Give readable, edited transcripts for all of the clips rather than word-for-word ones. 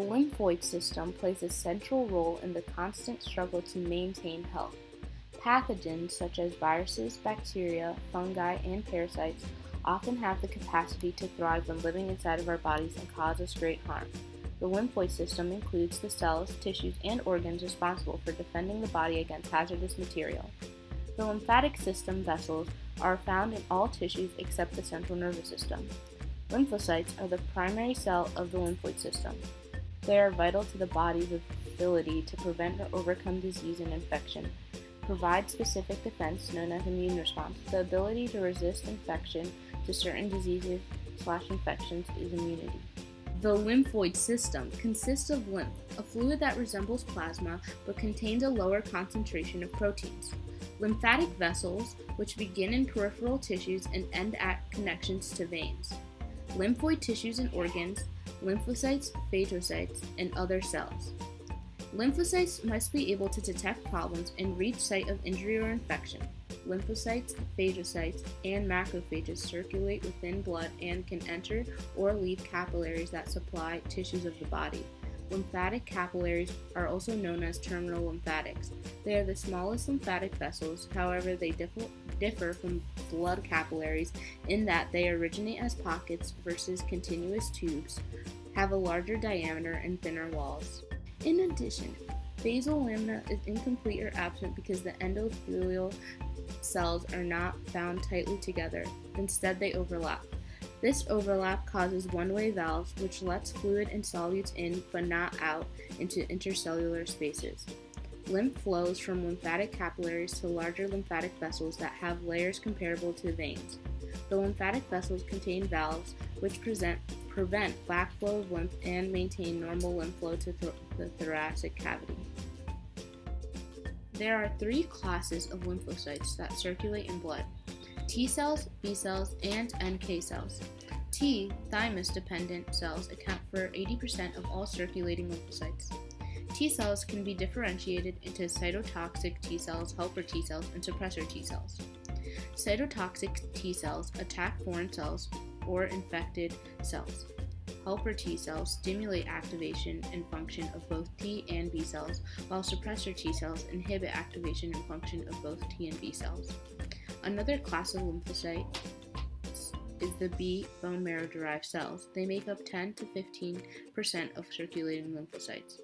lymphoid system plays a central role in the constant struggle to maintain health. Pathogens such as viruses, bacteria, fungi, and parasites often have the capacity to thrive when living inside of our bodies and cause us great harm. The lymphoid system includes the cells, tissues, and organs responsible for defending the body against hazardous material. The lymphatic system vessels are found in all tissues except the central nervous system. Lymphocytes are the primary cell of the lymphoid system. They are vital to the body's ability to prevent or overcome disease and infection, provide specific defense known as immune response. The ability to resist infection to certain diseases/infections is immunity. The lymphoid system consists of lymph, a fluid that resembles plasma but contains a lower concentration of proteins. Lymphatic vessels, which begin in peripheral tissues and end at connections to veins. Lymphoid tissues and organs, lymphocytes, phagocytes, and other cells. Lymphocytes must be able to detect problems and reach site of injury or infection. Lymphocytes, phagocytes, and macrophages circulate within blood and can enter or leave capillaries that supply tissues of the body. Lymphatic capillaries are also known as terminal lymphatics. They are the smallest lymphatic vessels, however they differ from blood capillaries in that they originate as pockets versus continuous tubes, have a larger diameter and thinner walls. In addition, basal lamina is incomplete or absent because the endothelial cells are not bound tightly together. Instead, they overlap. This overlap causes one-way valves, which lets fluid and solutes in but not out into intercellular spaces. Lymph flows from lymphatic capillaries to larger lymphatic vessels that have layers comparable to veins. The lymphatic vessels contain valves which prevent backflow of lymph and maintain normal lymph flow to the thoracic cavity. There are three classes of lymphocytes that circulate in blood: T cells, B cells, and NK cells. T, thymus-dependent cells, account for 80% of all circulating lymphocytes. T cells can be differentiated into cytotoxic T cells, helper T cells, and suppressor T cells. Cytotoxic T cells attack foreign cells or infected cells. Helper T cells stimulate activation and function of both T and B cells, while suppressor T cells inhibit activation and function of both T and B cells. Another class of lymphocytes is the B bone marrow-derived cells. They make up 10 to 15% of circulating lymphocytes.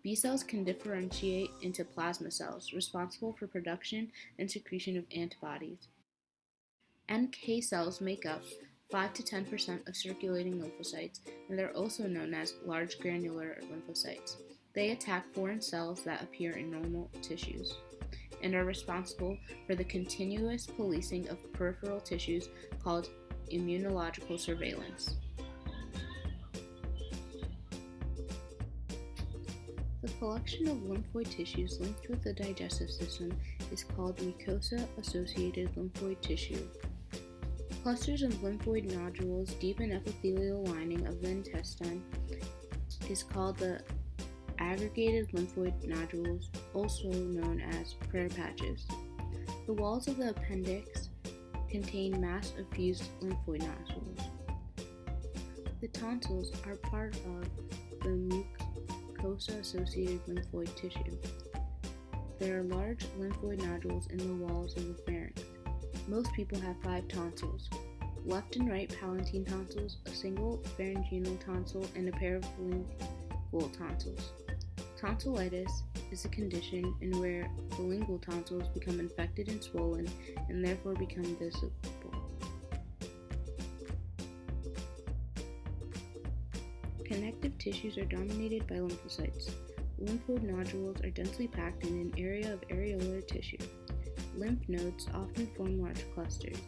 B cells can differentiate into plasma cells, responsible for production and secretion of antibodies. NK cells make up 5 to 10% of circulating lymphocytes, and they're also known as large granular lymphocytes. They attack foreign cells that appear in normal tissues and are responsible for the continuous policing of peripheral tissues called immunological surveillance. The collection of lymphoid tissues linked with the digestive system is called mucosa-associated lymphoid tissue. Clusters of lymphoid nodules deep in epithelial lining of the intestine is called the aggregated lymphoid nodules, also known as prayer patches. The walls of the appendix contain mass-effused lymphoid nodules. The tonsils are part of the mucosa-associated lymphoid tissue. There are large lymphoid nodules in the walls of the pharynx. Most people have 5 tonsils: left and right palatine tonsils, a single pharyngeal tonsil, and a pair of lingual tonsils. Tonsillitis is a condition in where the lingual tonsils become infected and swollen and therefore become visible. Connective tissues are dominated by lymphocytes. Lymphoid nodules are densely packed in an area of areolar tissue. Lymph nodes often form large clusters.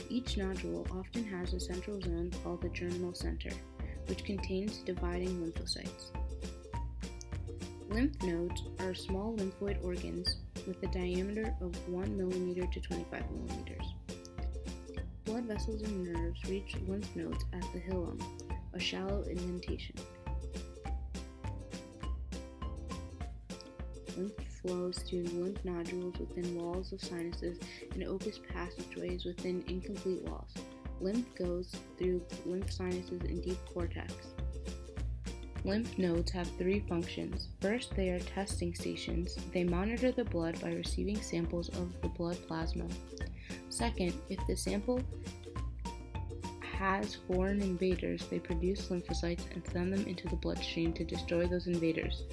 Each nodule often has a central zone called the germinal center, which contains dividing lymphocytes. Lymph nodes are small lymphoid organs with a diameter of 1 mm to 25 mm. Blood vessels and nerves reach lymph nodes at the hilum, a shallow indentation. Lymph flows through lymph nodules within walls of sinuses and opens passageways within incomplete walls. Lymph goes through lymph sinuses and deep cortex. Lymph nodes have three functions. First, they are testing stations. They monitor the blood by receiving samples of the blood plasma. Second, if the sample has foreign invaders, they produce lymphocytes and send them into the bloodstream to destroy those invaders.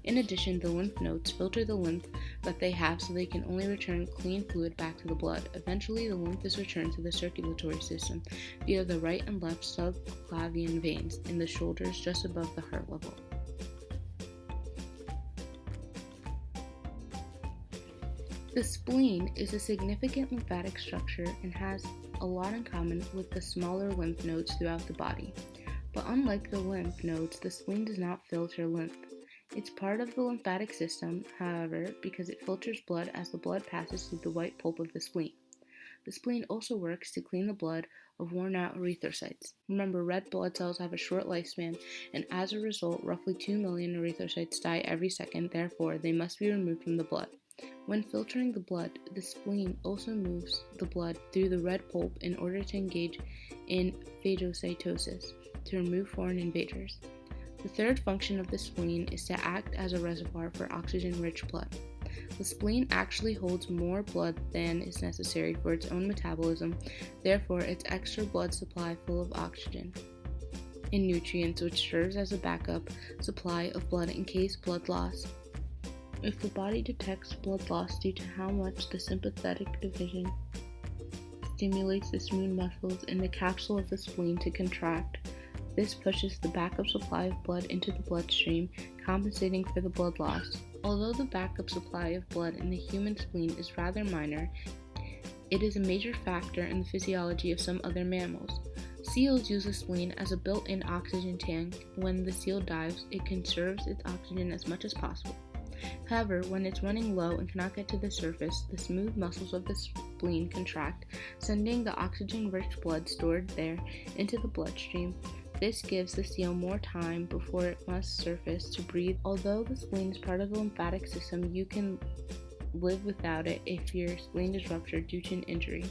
In addition, the lymph nodes filter the lymph that they have so they can only return clean fluid back to the blood. Eventually, the lymph is returned to the circulatory system via the right and left subclavian veins in the shoulders just above the heart level. The spleen is a significant lymphatic structure and has a lot in common with the smaller lymph nodes throughout the body. But unlike the lymph nodes, the spleen does not filter lymph. It's part of the lymphatic system, however, because it filters blood as the blood passes through the white pulp of the spleen. The spleen also works to clean the blood of worn-out erythrocytes. Remember, red blood cells have a short lifespan, and as a result, roughly 2 million erythrocytes die every second, therefore, they must be removed from the blood. When filtering the blood, the spleen also moves the blood through the red pulp in order to engage in phagocytosis, to remove foreign invaders. The third function of the spleen is to act as a reservoir for oxygen-rich blood. The spleen actually holds more blood than is necessary for its own metabolism, therefore its extra blood supply full of oxygen and nutrients, which serves as a backup supply of blood in case blood loss. If the body detects blood loss due to how much the sympathetic division stimulates the smooth muscles in the capsule of the spleen to contract, this pushes the backup supply of blood into the bloodstream, compensating for the blood loss. Although the backup supply of blood in the human spleen is rather minor, it is a major factor in the physiology of some other mammals. Seals use the spleen as a built-in oxygen tank. When the seal dives, it conserves its oxygen as much as possible. However, when it's running low and cannot get to the surface, the smooth muscles of the spleen contract, sending the oxygen-rich blood stored there into the bloodstream. This gives the seal more time before it must surface to breathe. Although the spleen is part of the lymphatic system, you can live without it if your spleen is ruptured due to an injury.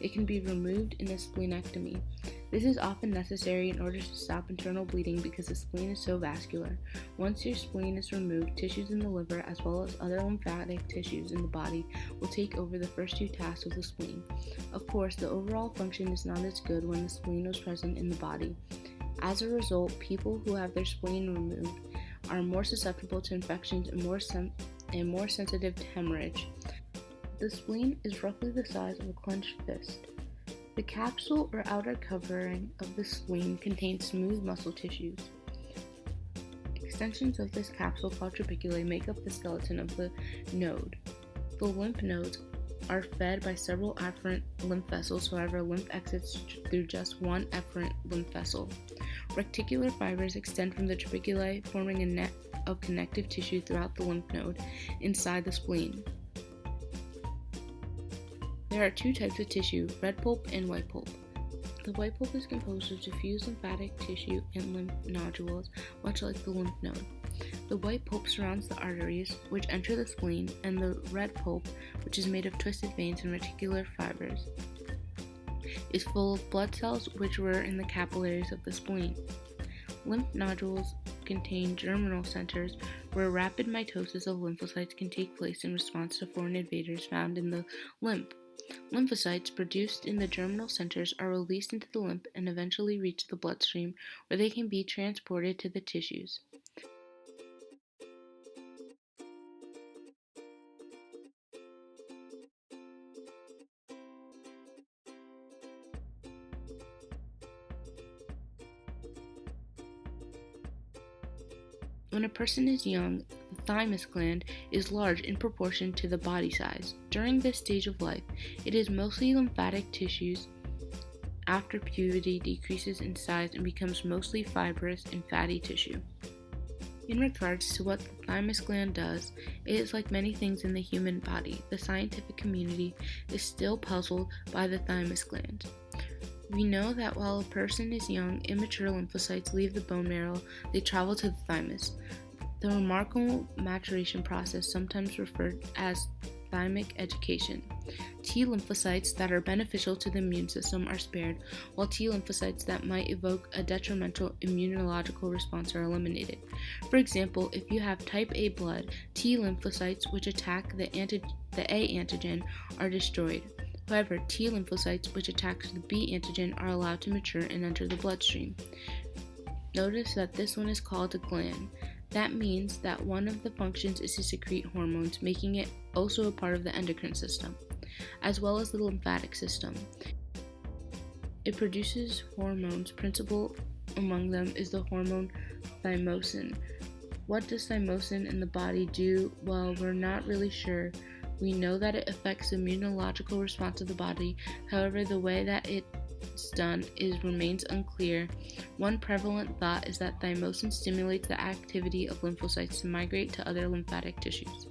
It can be removed in a splenectomy. This is often necessary in order to stop internal bleeding because the spleen is so vascular. Once your spleen is removed, tissues in the liver as well as other lymphatic tissues in the body will take over the first two tasks of the spleen. Of course, the overall function is not as good when the spleen was present in the body. As a result, people who have their spleen removed are more susceptible to infections and more sensitive to hemorrhage. The spleen is roughly the size of a clenched fist. The capsule or outer covering of the spleen contains smooth muscle tissues. Extensions of this capsule called trabeculae make up the skeleton of the node. The lymph nodes are fed by several afferent lymph vessels, however, lymph exits through just one efferent lymph vessel. Reticular fibers extend from the trabeculae, forming a net of connective tissue throughout the lymph node inside the spleen. There are two types of tissue, red pulp and white pulp. The white pulp is composed of diffuse lymphatic tissue and lymph nodules, much like the lymph node. The white pulp surrounds the arteries, which enter the spleen, and the red pulp, which is made of twisted veins and reticular fibers, is full of blood cells which were in the capillaries of the spleen. Lymph nodules contain germinal centers where rapid mitosis of lymphocytes can take place in response to foreign invaders found in the lymph. Lymphocytes produced in the germinal centers are released into the lymph and eventually reach the bloodstream, where they can be transported to the tissues. When a person is young, the thymus gland is large in proportion to the body size. During this stage of life, it is mostly lymphatic tissues. After puberty, decreases in size and becomes mostly fibrous and fatty tissue. In regards to what the thymus gland does, it is like many things in the human body. The scientific community is still puzzled by the thymus gland. We know that while a person is young, immature lymphocytes leave the bone marrow, they travel to the thymus. The remarkable maturation process, sometimes referred as thymic education. T lymphocytes that are beneficial to the immune system are spared, while T lymphocytes that might evoke a detrimental immunological response are eliminated. For example, if you have type A blood, T lymphocytes which attack the A antigen are destroyed. However, T lymphocytes which attack the B antigen are allowed to mature and enter the bloodstream. Notice that this one is called a gland. That means that one of the functions is to secrete hormones, making it also a part of the endocrine system, as well as the lymphatic system. It produces hormones. Principal among them is the hormone thymosin. What does thymosin in the body do? Well, we're not really sure. We know that it affects the immunological response of the body. However, the way that it's done remains unclear. One prevalent thought is that thymosin stimulates the activity of lymphocytes to migrate to other lymphatic tissues.